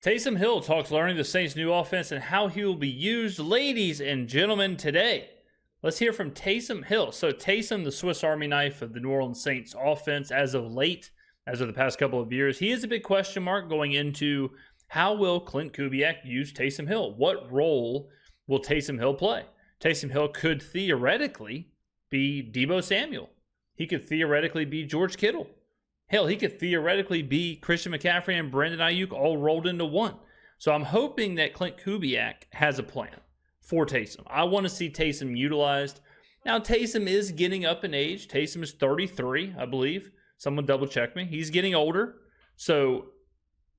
Taysom Hill talks learning the Saints' new offense and how he will be used. Ladies and gentlemen, today, let's hear from Taysom Hill. So Taysom, the Swiss Army knife of the New Orleans Saints offense as of late, as of the past couple of years, he is a big question mark going into how will Klint Kubiak use Taysom Hill? What role will Taysom Hill play? Taysom Hill could theoretically be Deebo Samuel. He could theoretically be George Kittle. Hell, he could theoretically be Christian McCaffrey and Brandon Ayuk all rolled into one. So I'm hoping that Klint Kubiak has a plan for Taysom. I want to see Taysom utilized. Now, Taysom is getting up in age. Taysom is 33, I believe. Someone double check me. He's getting older. So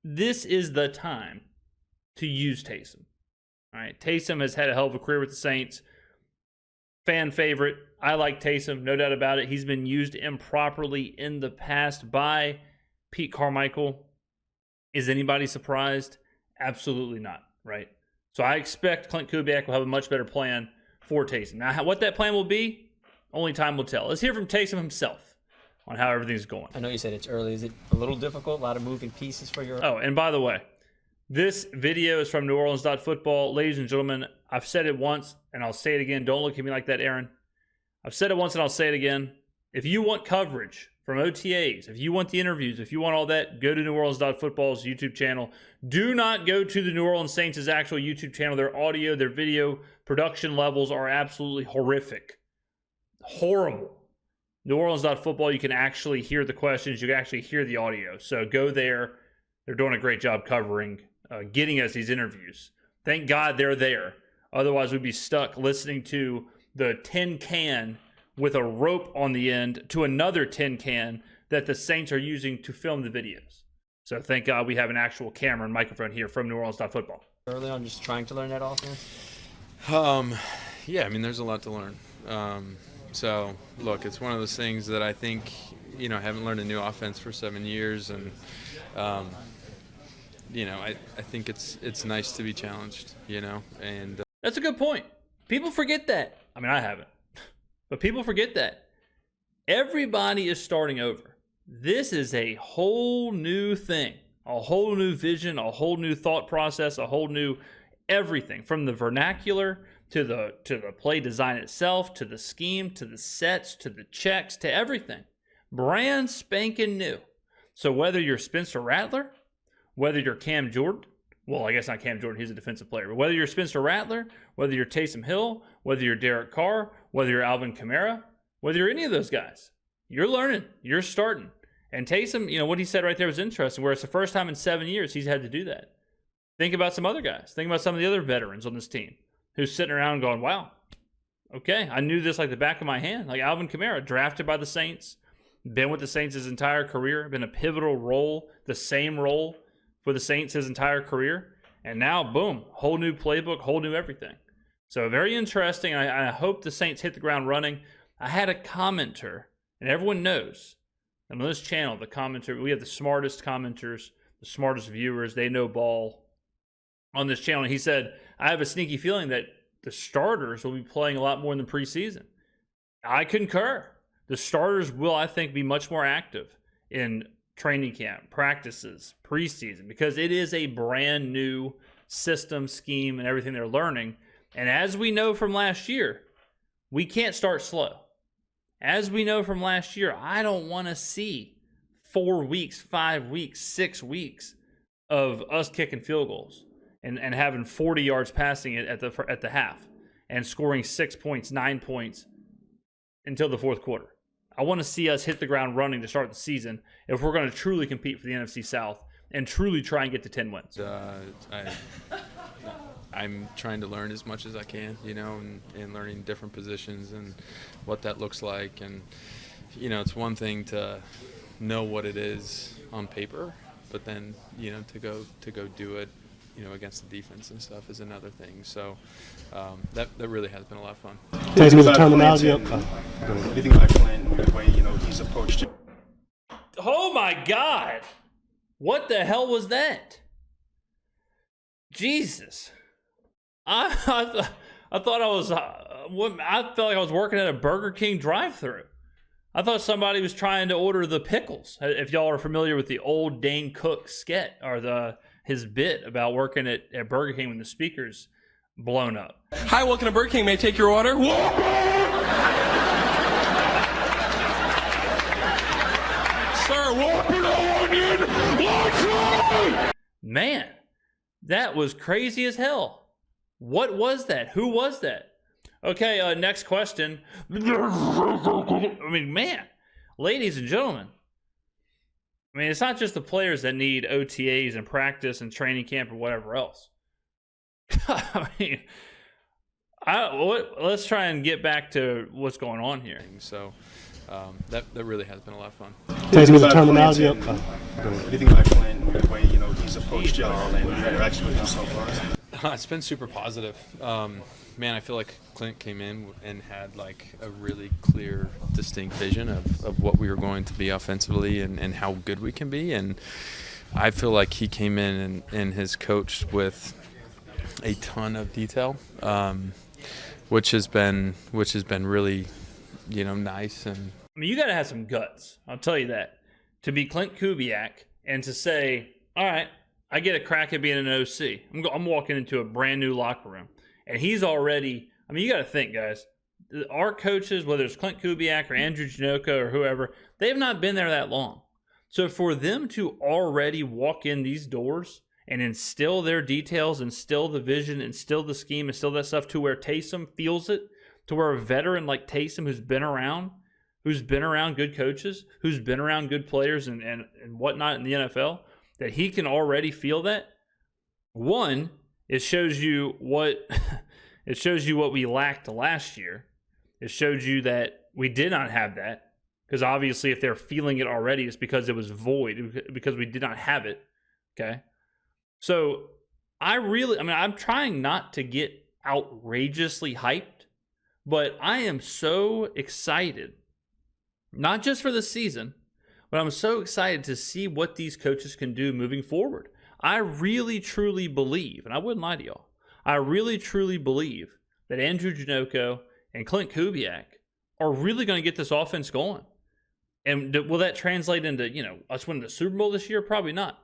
this is the time to use Taysom. All right, Taysom has had a hell of a career with the Saints. Fan favorite. I like Taysom, no doubt about it. He's been used improperly in the past by Pete Carmichael. Is anybody surprised? Absolutely not, right? So I expect Klint Kubiak will have a much better plan for Taysom. Now, what that plan will be, only time will tell. Let's hear from Taysom himself on how everything's going. I know you said it's early. Is it a little difficult? A lot of moving pieces for your... Oh, and by the way, this video is from Orleans.football. Ladies and gentlemen, I've said it once, and I'll say it again. Don't look at me like that, Aaron. I've said it once, and I'll say it again. If you want coverage from OTAs, if you want the interviews, if you want all that, go to Orleans.football's YouTube channel. Do not go to the New Orleans Saints' actual YouTube channel. Their audio, their video production levels are absolutely horrific. Horrible. Orleans.football, you can actually hear the questions. You can actually hear the audio. So go there. They're doing a great job covering, getting us these interviews. Thank God they're there. Otherwise, we'd be stuck listening to the tin can with a rope on the end to another tin can that the Saints are using to film the videos. So thank God we have an actual camera and microphone here from Orleans.football. Early on, just trying to learn that offense? Yeah, I mean, there's a lot to learn. So, look, it's one of those things that I think, I haven't learned a new offense for 7 years, and I think it's nice to be challenged, and that's a good point. People forget that. I mean, I haven't, but people forget that. Everybody is starting over. This is a whole new thing, a whole new vision, a whole new thought process, a whole new everything, from the vernacular to the play design itself, to the scheme, to the sets, to the checks, to everything. Brand spanking new. So whether you're Spencer Rattler, whether you're Cam Jordan, well, I guess not Cam Jordan, he's a defensive player, but whether you're Spencer Rattler, whether you're Taysom Hill, whether you're Derek Carr, whether you're Alvin Kamara, whether you're any of those guys, you're learning, you're starting. And Taysom, what he said right there was interesting, where it's the first time in 7 years he's had to do that. Think about some other guys. Think about some of the other veterans on this team who's sitting around going, wow, okay, I knew this like the back of my hand. Like Alvin Kamara, drafted by the Saints, been with the Saints his entire career, been a pivotal role, the same role for the Saints his entire career. And now, boom, whole new playbook, whole new everything. So very interesting. I hope the Saints hit the ground running. I had a commenter, and everyone knows, and on this channel, the commenter, we have the smartest commenters, the smartest viewers. They know ball on this channel. And he said, I have a sneaky feeling that the starters will be playing a lot more in the preseason. I concur. The starters will, I think, be much more active in training camp, practices, preseason, because it is a brand new system, scheme, and everything they're learning. And as we know from last year, we can't start slow. As we know from last year, I don't want to see 4 weeks, 5 weeks, 6 weeks of us kicking field goals and having 40 yards passing it at the half and scoring 6 points, 9 points until the fourth quarter. I want to see us hit the ground running to start the season if we're going to truly compete for the NFC South and truly try and get to 10 wins. I'm trying to learn as much as I can, and learning different positions and what that looks like. And, it's one thing to know what it is on paper, but then, to go do it, against the defense and stuff is another thing. So that really has been a lot of fun. Taysom terminology. What do you think about Clint, the way he's approached it? Oh my God! What the hell was that? Jesus! I thought I was. I felt like I was working at a Burger King drive-thru. I thought somebody was trying to order the pickles. If y'all are familiar with the old Dane Cook sketch or the his bit about working at Burger King when the speaker's blown up. Hi, welcome to Burger King. May I take your order? Sir, Man, that was crazy as hell. What was that? Who was that? Okay, next question. I mean, man, ladies and gentlemen, I mean, it's not just the players that need OTAs and practice and training camp or whatever else. I mean, let's try and get back to what's going on here. So that really has been a lot of fun. Taysom, the terminology of what do you think about Clint, the way he's approached y'all and your interaction with him so far? It's been super positive. Man, I feel like Clint came in and had like a really clear, distinct vision of what we were going to be offensively and how good we can be. And I feel like he came in and has coached with a ton of detail, which has been really, nice. And I mean, you got to have some guts. I'll tell you that. To be Klint Kubiak and to say, all right, I get a crack at being an OC. I'm walking into a brand new locker room. And he's already, I mean, you got to think, guys, our coaches, whether it's Klint Kubiak or Andrew Janocko or whoever, they've not been there that long. So for them to already walk in these doors and instill their details, instill the vision, instill the scheme, instill that stuff to where Taysom feels it, to where a veteran like Taysom who's been around good coaches, who's been around good players and whatnot in the NFL, that he can already feel that. One, it shows you what we lacked last year. It shows you that we did not have that, because obviously if they're feeling it already, it's because it was void, because we did not have it. Okay, so I'm trying not to get outrageously hyped, but I am so excited, not just for the season, but I'm so excited to see what these coaches can do moving forward. I really, truly believe, and I wouldn't lie to y'all, I really, truly believe that Andrew Janocko and Klint Kubiak are really going to get this offense going. And will that translate into, us winning the Super Bowl this year? Probably not.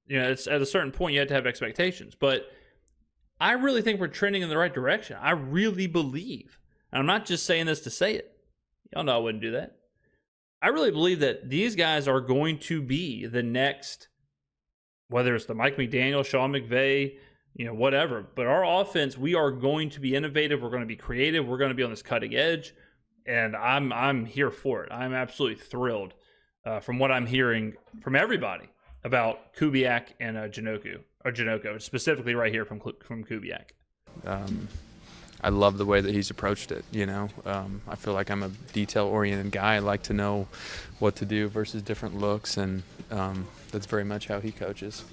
It's at a certain point you have to have expectations. But I really think we're trending in the right direction. I really believe, and I'm not just saying this to say it. Y'all know I wouldn't do that. I really believe that these guys are going to be the next, whether it's the Mike McDaniel, Sean McVay, whatever. But our offense, we are going to be innovative. We're going to be creative. We're going to be on this cutting edge. And I'm here for it. I'm absolutely thrilled from what I'm hearing from everybody about Kubiak and Janocko, specifically right here from Kubiak. I love the way that he's approached it. I feel like I'm a detail-oriented guy. I like to know what to do versus different looks, and that's very much how he coaches.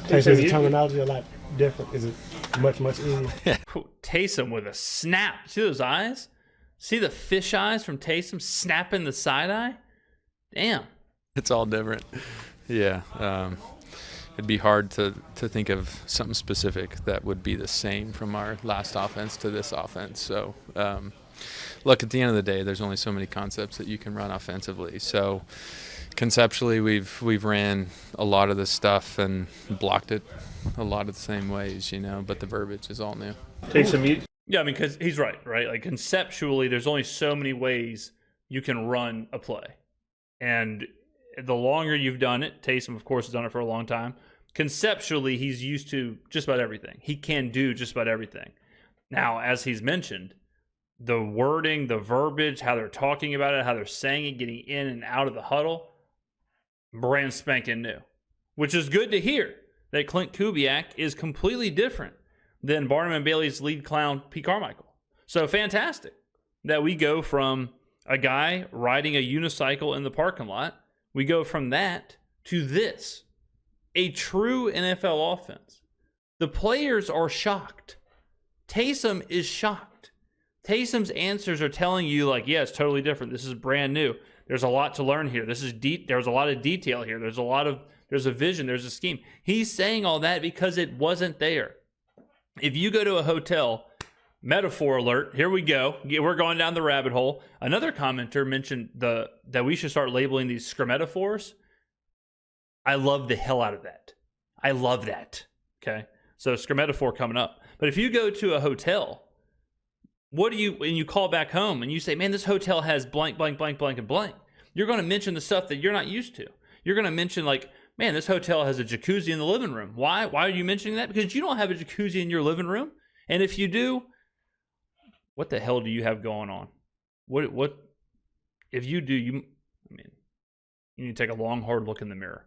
Is the terminology a lot different? Is it much easier? Taysom with a snap. See those eyes? See the fish eyes from Taysom snapping the side eye? Damn. It's all different. Yeah. It'd be hard to think of something specific that would be the same from our last offense to this offense. So, look, at the end of the day, there's only so many concepts that you can run offensively. So, conceptually, we've ran a lot of this stuff and blocked it a lot of the same ways, but the verbiage is all new. Yeah, I mean, because he's right? Like, conceptually, there's only so many ways you can run a play. And the longer you've done it, Taysom, of course, has done it for a long time. Conceptually, he's used to just about everything. He can do just about everything. Now, as he's mentioned, the wording, the verbiage, how they're talking about it, how they're saying it, getting in and out of the huddle, brand spanking new. Which is good to hear that Klint Kubiak is completely different than Barnum and Bailey's lead clown, Pete Carmichael. So fantastic that we go from a guy riding a unicycle in the parking lot, we go from that to this, a true NFL offense. The players are shocked. Taysom is shocked. Taysom's answers are telling you, like, yeah, it's totally different. This is brand new. There's a lot to learn here. There's a lot of detail here. There's a vision. There's a scheme. He's saying all that because it wasn't there. If you go to a hotel, metaphor alert, here we go. We're going down the rabbit hole. Another commenter mentioned that we should start labeling these Skrmetta. I love the hell out of that. I love that. Okay. So Skrmetta 4 coming up. But if you go to a hotel, and you call back home and you say, man, this hotel has blank, blank, blank, blank, and blank, you're going to mention the stuff that you're not used to. You're going to mention like, man, this hotel has a jacuzzi in the living room. Why are you mentioning that? Because you don't have a jacuzzi in your living room. And if you do, what the hell do you have going on? What if you do, you need to take a long, hard look in the mirror.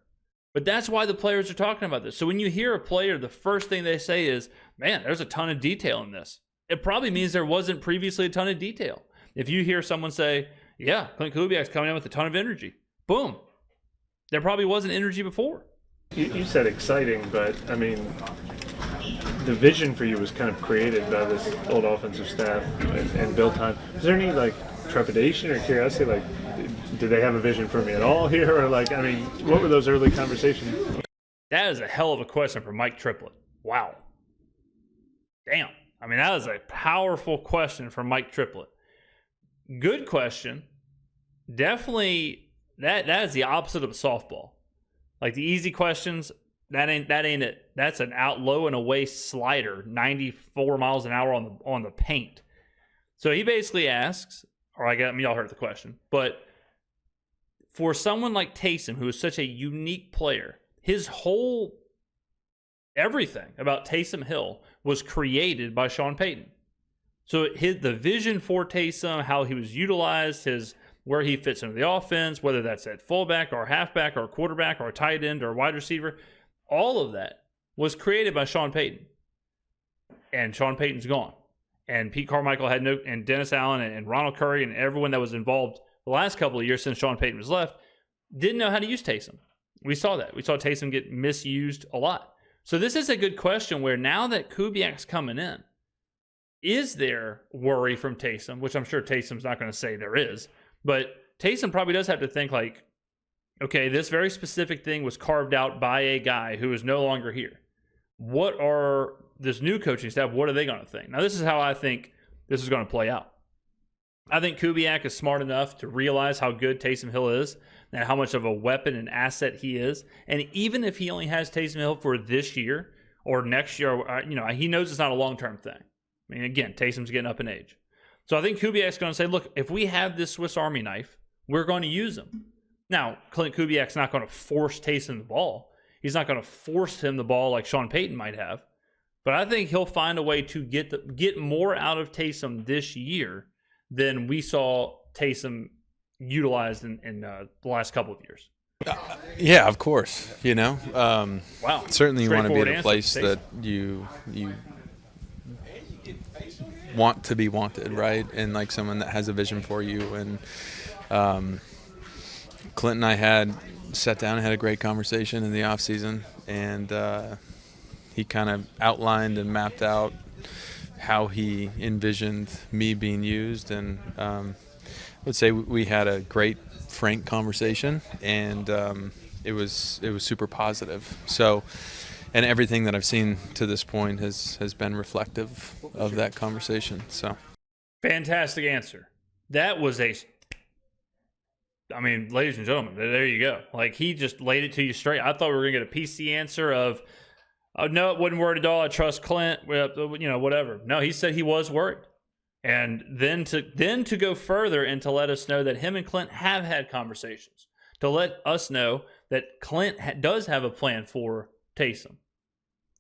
But that's why the players are talking about this. So when you hear a player, the first thing they say is, man, there's a ton of detail in this. It probably means there wasn't previously a ton of detail. If you hear someone say, yeah, Klint Kubiak's coming in with a ton of energy, boom. There probably wasn't energy before. You said exciting, but, I mean, the vision for you was kind of created by this old offensive staff and build time. Is there any, like, trepidation or curiosity, like, did they have a vision for me at all here? Or, like, I mean, what were those early conversations? That is a hell of a question for Mike Triplett. Wow. Damn. I mean, that is a powerful question for Mike Triplett. Good question. Definitely, that is the opposite of softball. Like the easy questions, that ain't it. That's an out low and away slider, 94 miles an hour on the paint. So he basically asks, y'all heard the question, but for someone like Taysom, who is such a unique player, his whole everything about Taysom Hill was created by Sean Payton. So the vision for Taysom, how he was utilized, where he fits into the offense, whether that's at fullback or halfback or quarterback or tight end or wide receiver, all of that was created by Sean Payton. And Sean Payton's gone. And Pete Carmichael and Dennis Allen and Ronald Curry and everyone that was involved the last couple of years since Sean Payton was left didn't know how to use Taysom. We saw that. We saw Taysom get misused a lot. So this is a good question where now that Kubiak's coming in, is there worry from Taysom, which I'm sure Taysom's not going to say there is, but Taysom probably does have to think like, okay, this very specific thing was carved out by a guy who is no longer here. What are this new coaching staff, what are they going to think? Now, this is how I think this is going to play out. I think Kubiak is smart enough to realize how good Taysom Hill is and how much of a weapon and asset he is. And even if he only has Taysom Hill for this year or next year, he knows it's not a long-term thing. I mean, again, Taysom's getting up in age. So I think Kubiak's going to say, look, if we have this Swiss Army knife, we're going to use him. Now, Klint Kubiak's not going to force Taysom the ball. He's not going to force him the ball like Sean Payton might have. But I think he'll find a way to get more out of Taysom this year than we saw Taysom utilized in the last couple of years. Yeah, of course. Wow. Certainly you want to be in a place that you want to be wanted, right? And like someone that has a vision for you. And Clint and I sat down and had a great conversation in the offseason, and he kind of outlined and mapped out how he envisioned me being used. And I would say we had a great, frank conversation, and it was super positive. So, and everything that I've seen to this point has been reflective of that conversation. So, fantastic answer. That was ladies and gentlemen, there you go. Like, he just laid it to you straight. I thought we were going to get a PC answer of, oh, no, it wasn't worried at all. I trust Clint, whatever. No, he said he was worried. And then to go further and to let us know that him and Clint have had conversations, to let us know that Clint does have a plan for Taysom.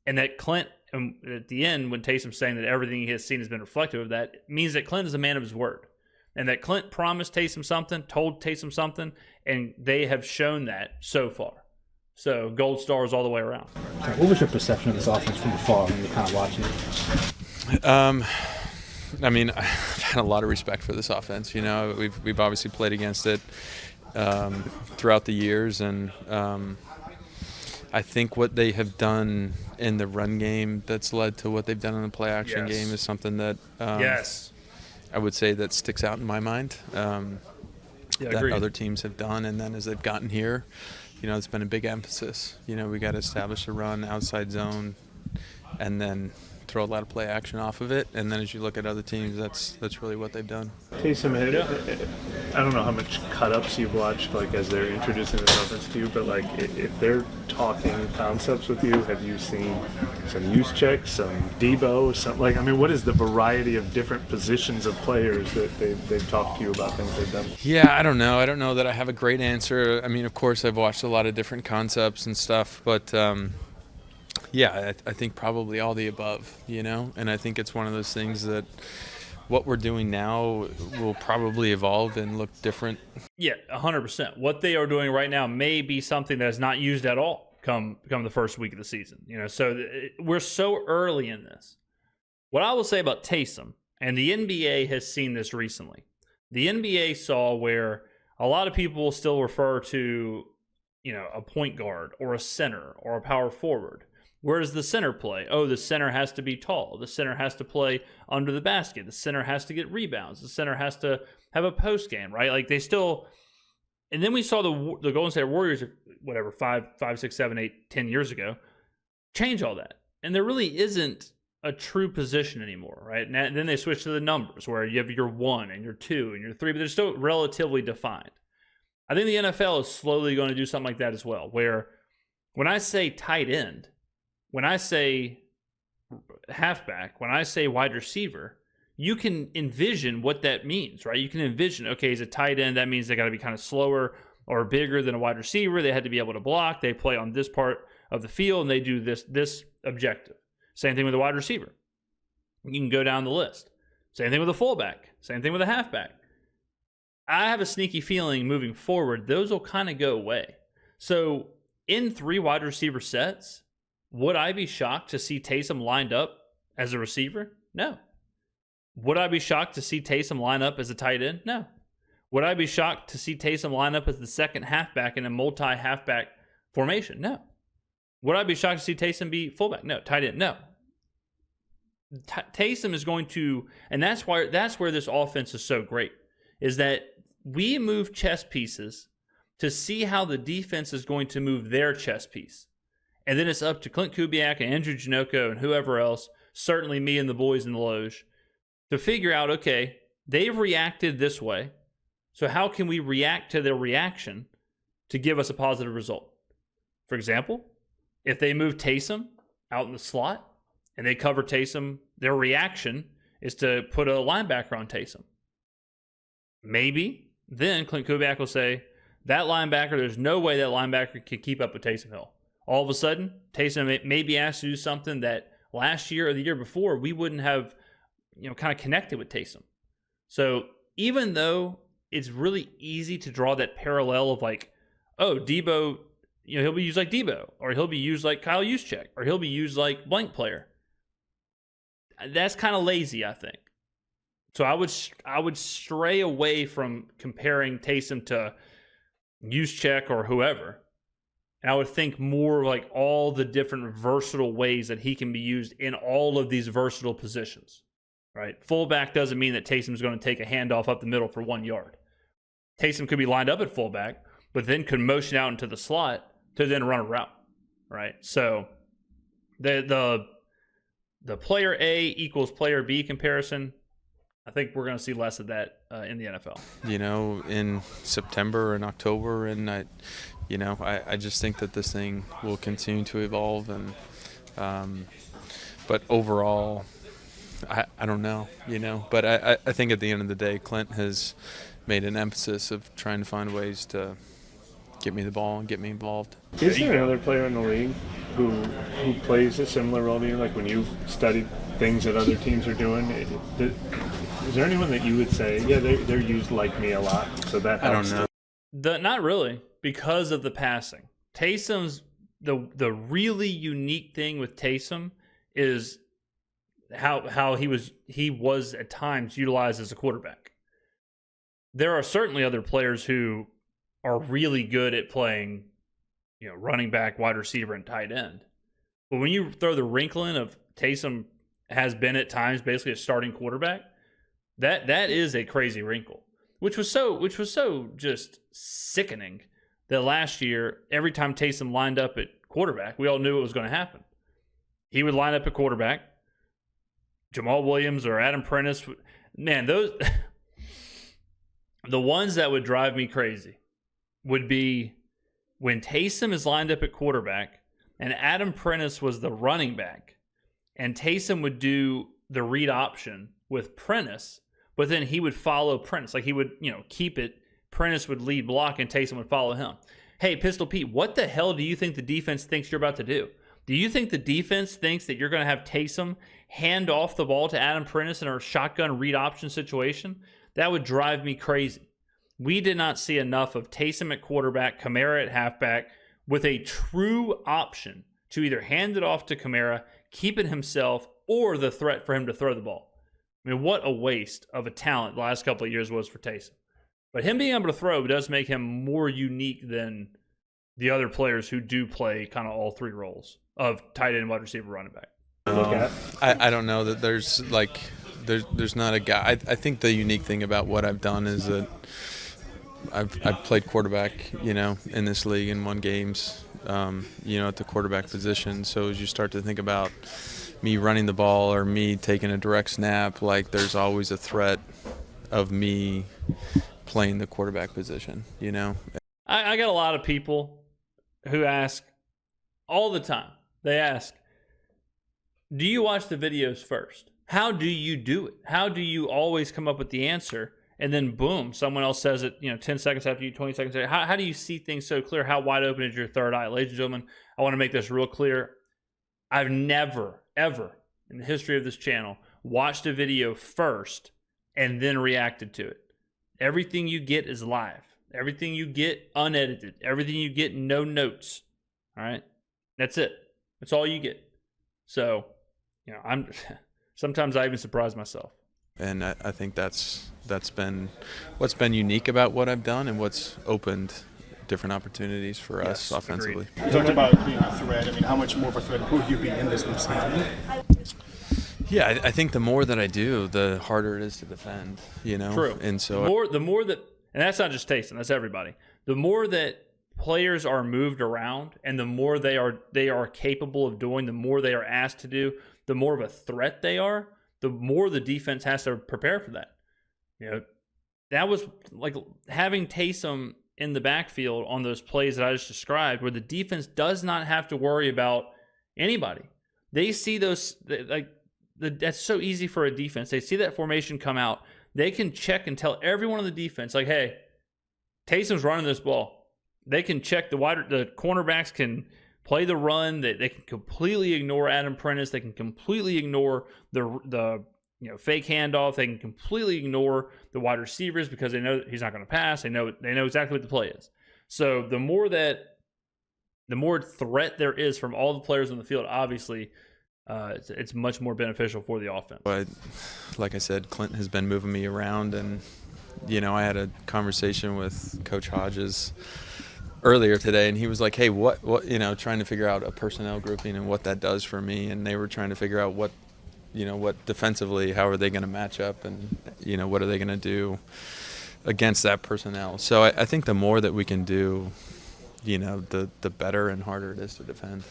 And that Clint, at the end, when Taysom's saying that everything he has seen has been reflective of that, it means that Clint is a man of his word. And that Clint promised Taysom something, told Taysom something, and they have shown that so far. So, gold stars all the way around. What was your perception of this offense from afar when you're kind of watching it? I've had a lot of respect for this offense. We've obviously played against it throughout the years, and I think what they have done in the run game that's led to what they've done in the play action game is something that I would say that sticks out in my mind that other teams have done. And then as they've gotten here, it's been a big emphasis. We got to establish a run outside zone and then throw a lot of play action off of it. And then as you look at other teams, that's really what they've done. Taysom Hill, I don't know how much cut-ups you've watched, like, as they're introducing this offense to you, but, like, if they're talking concepts with you, have you seen some use checks, some Debo, some, like, I mean, what is the variety of different positions of players that they've talked to you about things they've done? Yeah, I don't know. I don't know that I have a great answer. I mean, of course, I've watched a lot of different concepts and stuff, but yeah, I think probably all the above, you know? And I think it's one of those things that what we're doing now will probably evolve and look different. Yeah, 100%. What they are doing right now may be something that is not used at all come the first week of the season. You know, so we're so early in this. What I will say about Taysom, and the NBA has seen this recently. The NBA saw where a lot of people still refer to, you know, a point guard or a center or a power forward. Where does the center play? Oh, the center has to be tall. The center has to play under the basket. The center has to get rebounds. The center has to have a post game, right? Like they still. And then we saw the Golden State Warriors, whatever, 5, 6, 7, 8, 10 years ago, change all that. And there really isn't a true position anymore, right? And then they switch to the numbers where you have your 1 and your 2 and your 3, but they're still relatively defined. I think the NFL is slowly going to do something like that as well, where when I say tight end, when I say halfback, when I say wide receiver, you can envision what that means, right? You can envision, okay, he's a tight end. That means they got to be kind of slower or bigger than a wide receiver. They had to be able to block. They play on this part of the field, and they do this objective. Same thing with a wide receiver. You can go down the list. Same thing with a fullback. Same thing with a halfback. I have a sneaky feeling moving forward, those will kind of go away. So in 3 wide receiver sets, would I be shocked to see Taysom lined up as a receiver? No. Would I be shocked to see Taysom line up as a tight end? No. Would I be shocked to see Taysom line up as the second halfback in a multi-halfback formation? No. Would I be shocked to see Taysom be fullback? No. Tight end? No. Taysom is going to, and that's where this offense is so great, is that we move chess pieces to see how the defense is going to move their chess piece. And then it's up to Klint Kubiak and Andrew Janocko and whoever else, certainly me and the boys in the loge, to figure out, okay, they've reacted this way, so how can we react to their reaction to give us a positive result? For example, if they move Taysom out in the slot and they cover Taysom, their reaction is to put a linebacker on Taysom. Maybe then Klint Kubiak will say, that linebacker, there's no way that linebacker can keep up with Taysom Hill. All of a sudden, Taysom may be asked to do something that last year or the year before we wouldn't have, you know, kind of connected with Taysom. So even though it's really easy to draw that parallel of like, oh, Debo, you know, he'll be used like Debo, or he'll be used like Kyle Juszczyk, or he'll be used like blank player. That's kind of lazy, I think. So I would stray away from comparing Taysom to Juszczyk or whoever. And I would think more like all the different versatile ways that he can be used in all of these versatile positions, right? Fullback doesn't mean that Taysom's going to take a handoff up the middle for 1 yard. Taysom could be lined up at fullback, but then could motion out into the slot to then run a route, right? So the player A equals player B comparison, I think we're going to see less of that in the NFL. You know, in September and October, and I just think that this thing will continue to evolve, and but overall, I don't know, you know. But I think at the end of the day, Clint has made an emphasis of trying to find ways to get me the ball and get me involved. Is there another player in the league who plays a similar role to you? Like when you've studied things that other teams are doing, is there anyone that you would say, yeah, they're used like me a lot, so that helps? I don't know. Not really, because of the passing. Taysom's the really unique thing with Taysom is how he was at times utilized as a quarterback. There are certainly other players who are really good at playing, you know, running back, wide receiver, and tight end. But when you throw the wrinkle in of Taysom has been at times basically a starting quarterback, that is a crazy wrinkle. Which was so just sickening that last year, every time Taysom lined up at quarterback, we all knew it was going to happen. He would line up at quarterback. Jamal Williams or Adam Prentice, man, those the ones that would drive me crazy would be when Taysom is lined up at quarterback and Adam Prentice was the running back, and Taysom would do the read option with Prentice, but then he would follow Prentice. Like he would, keep it. Prentice would lead block and Taysom would follow him. Hey, Pistol Pete, what the hell do you think the defense thinks you're about to do? Do you think the defense thinks that you're going to have Taysom hand off the ball to Adam Prentice in a shotgun read option situation? That would drive me crazy. We did not see enough of Taysom at quarterback, Kamara at halfback, with a true option to either hand it off to Kamara, keep it himself, or the threat for him to throw the ball. I mean, what a waste of a talent the last couple of years was for Taysom. But him being able to throw does make him more unique than the other players who do play kind of all three roles of tight end, wide receiver, running back. I don't know that there's not a guy. I think the unique thing about what I've done is that I've played quarterback, in this league and won games, at the quarterback position. So as you start to think about me running the ball or me taking a direct snap, like there's always a threat of me playing the quarterback position, I got a lot of people who ask all the time. They ask, do you watch the videos first? How do you do it? How do you always come up with the answer? And then boom, someone else says it, 10 seconds after you, 20 seconds after. How do you see things so clear? How wide open is your third eye? Ladies and gentlemen, I want to make this real clear. I've never, ever in the history of this channel watched a video first and then reacted to it. Everything you get is live. Everything you get unedited. Everything you get no notes. All right? That's it. That's all you get. So, I'm sometimes I even surprise myself. And I think that's been what's been unique about what I've done and what's opened different opportunities for us offensively. You talked about being a threat. I mean, how much more of a threat will you be in this new season? Yeah, I think the more that I do, the harder it is to defend. True. And so the more that, and that's not just Taysom, that's everybody. The more that players are moved around, and the more they are capable of doing, the more they are asked to do, the more of a threat they are, the more the defense has to prepare for that. That was like having Taysom in the backfield on those plays that I just described, where the defense does not have to worry about anybody. They see those, that's so easy for a defense. They see that formation come out. They can check and tell everyone on the defense, like, hey, Taysom's running this ball. They can check the cornerbacks can play the run. They can completely ignore Adam Prentice. They can completely ignore the fake handoff. They can completely ignore the wide receivers because they know he's not going to pass. They know exactly what the play is. So the more threat there is from all the players on the field, obviously, it's much more beneficial for the offense. But like I said, Clint has been moving me around, and I had a conversation with Coach Hodges earlier today, and he was like, hey, what trying to figure out a personnel grouping and what that does for me, and they were trying to figure out what defensively, how are they going to match up, and what are they going to do against that personnel. So I think the more that we can do, the better and harder it is to defend.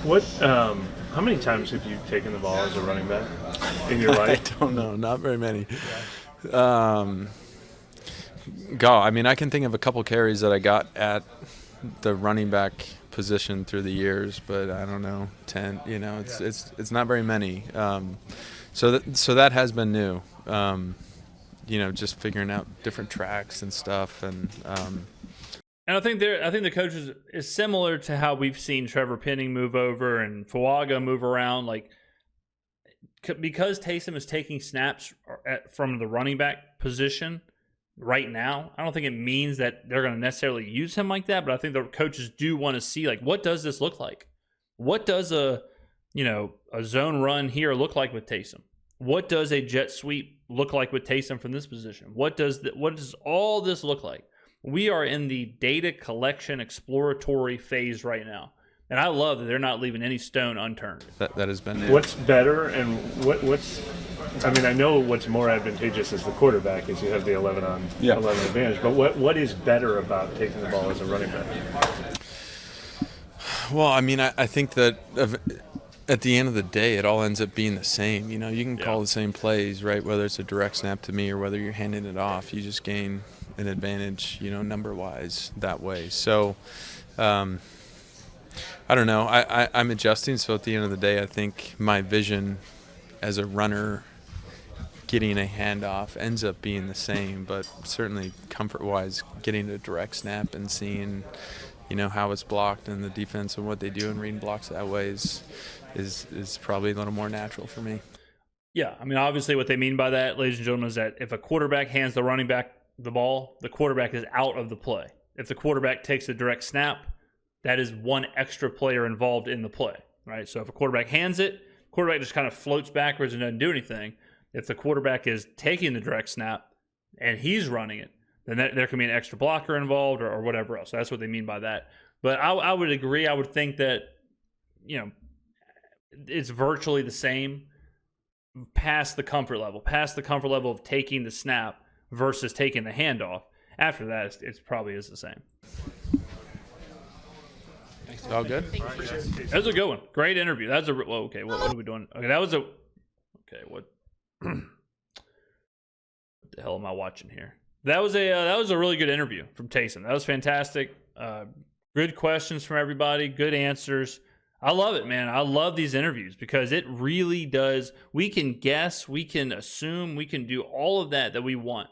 How many times have you taken the ball as a running back in your life? I don't know, not very many. I can think of a couple carries that I got at the running back position through the years, but I don't know, 10. It's not very many. So that has been new. Just figuring out different tracks and stuff, and I think the coaches is similar to how we've seen Trevor Penning move over and Fuaga move around, because Taysom is taking snaps from the running back position right now. I don't think it means that they're going to necessarily use him like that, but I think the coaches do want to see, what does this look like? What does a zone run here look like with Taysom? What does a jet sweep look like with Taysom from this position? What does all this look like? We are in the data collection exploratory phase right now. And I love that they're not leaving any stone unturned. That has been it. What's better and I know what's more advantageous as the quarterback is you have the 11 on 11 advantage, but what is better about taking the ball as a running back? Well, I think that at the end of the day, it all ends up being the same. You know, you can call the same plays, right? Whether it's a direct snap to me or whether you're handing it off, you just gain an advantage, you know, number-wise that way. So, I don't know. I'm adjusting. So at the end of the day, I think my vision as a runner getting a handoff ends up being the same, but certainly comfort-wise, getting a direct snap and seeing, you know, how it's blocked and the defense and what they do and reading blocks that way is probably a little more natural for me. Yeah, I mean, obviously what they mean by that, ladies and gentlemen, is that if a quarterback hands the running back the ball, the quarterback is out of the play. If the quarterback takes a direct snap, that is one extra player involved in the play, right? So if a quarterback hands it, quarterback just kind of floats backwards and doesn't do anything. If the quarterback is taking the direct snap and he's running it, then there can be an extra blocker involved or whatever else. So that's what they mean by that. But I would agree. I would think that, you know, it's virtually the same past the comfort level of taking the snap versus taking the handoff. After that, it's probably is the same. It's all good. That was a good one. Great interview. That was a okay. What are we doing? Okay, that was a okay. What the hell am I watching here? That was a really good interview from Taysom. That was fantastic. Good questions from everybody. Good answers. I love it, man. I love these interviews because it really does. We can guess, we can assume, we can do all of that we want.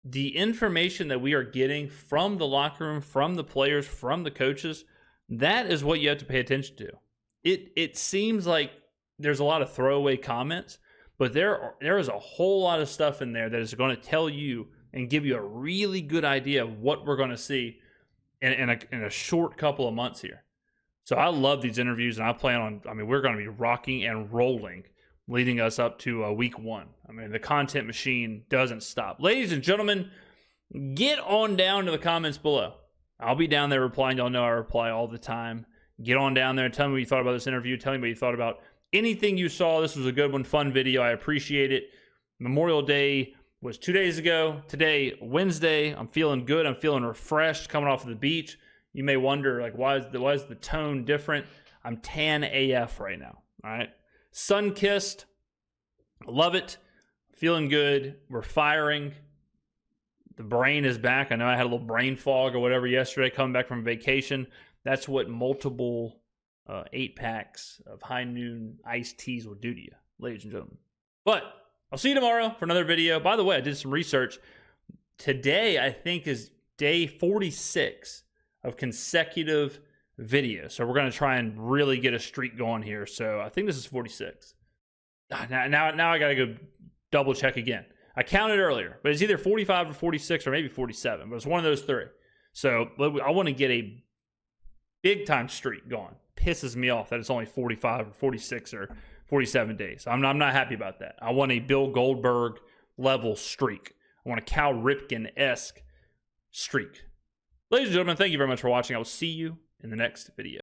The information that we are getting from the locker room, from the players, from the coaches, that is what you have to pay attention to. It seems like there's a lot of throwaway comments, but there is a whole lot of stuff in there that is going to tell you and give you a really good idea of what we're going to see in a short couple of months here. So I love these interviews, and I plan on, I mean, we're going to be rocking and rolling leading us up to week 1. I mean, the content machine doesn't stop. Ladies and gentlemen, get on down to the comments below. I'll be down there replying. Y'all know I reply all the time. Get on down there and tell me what you thought about this interview. Tell me what you thought about anything you saw. This was a good one, fun video. I appreciate it. Memorial Day was 2 days ago. Today, Wednesday. I'm feeling good. I'm feeling refreshed coming off of the beach. You may wonder, like, why is the tone different? I'm tan AF right now. All right. Sun-kissed. Love it. Feeling good. We're firing. The brain is back. I know I had a little brain fog or whatever yesterday coming back from vacation. That's what multiple 8-packs of high noon iced teas will do to you, ladies and gentlemen. But I'll see you tomorrow for another video. By the way, I did some research. Today, I think, is day 46 of consecutive videos. So we're going to try and really get a streak going here. So I think this is 46. Now I got to go double check again. I counted earlier, but it's either 45 or 46 or maybe 47, but it's one of those three. So I want to get a big time streak going. Pisses me off that it's only 45 or 46 or 47 days. I'm not happy about that. I want a Bill Goldberg level streak. I want a Cal Ripken-esque streak. Ladies and gentlemen, thank you very much for watching. I will see you in the next video.